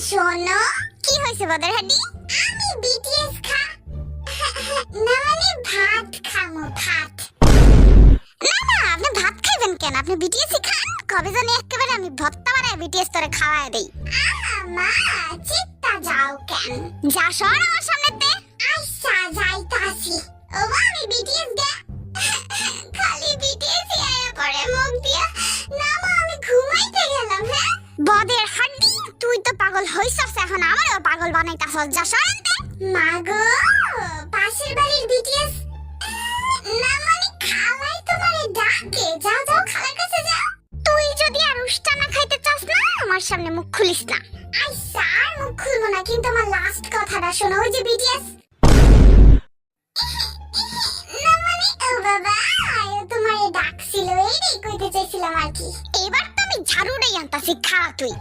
শোনো, কি হয়েছে বদর হাডি? আমি বিটিএস না মানে ভাত খামো, ভাত। না আপনি ভাত খাইবেন কেন? আপনি বিটিএস খান। কবে জানি একেবারে আমি ভত্তা বানায় বিটিএস তোরে খাওয়ায় দেই। মা চিত্তা যাও কেন? যা সর আমার সামনেতে। আচ্ছা যাইতাছি। ও আমি বিটিএস দে। খালি বিটিএস আয়া পড়ে মুখ দিয়া। না মা আমি ঘুমাইতে গেলাম। হ্যাঁ বদের হাড্ডি, তুই তো পাগল হইছস, এখন আমারও পাগল বানাইতাছস। যা সরতে। মাগো পাশের বাড়ির বিটিএস না মানে খালাই তোমারে ডাকে। যাও যাও খালার কাছে যাও। তুই যদি আর উষ্টা না খাইতে চাস না আমার সামনে মুখ খুলিস না। আচ্ছা আর মুখ খুলবো না, কিন্তু আমার লাস্ট কথাটা শোনো। ওই যে বিটিএস না মানে ও বাবা তোমারে ডাকছিল, এইটাই কইতে চাইছিলাম আর কি। এবার তো আমি ঝাড়ুটাই আনতাছি, খা তুই।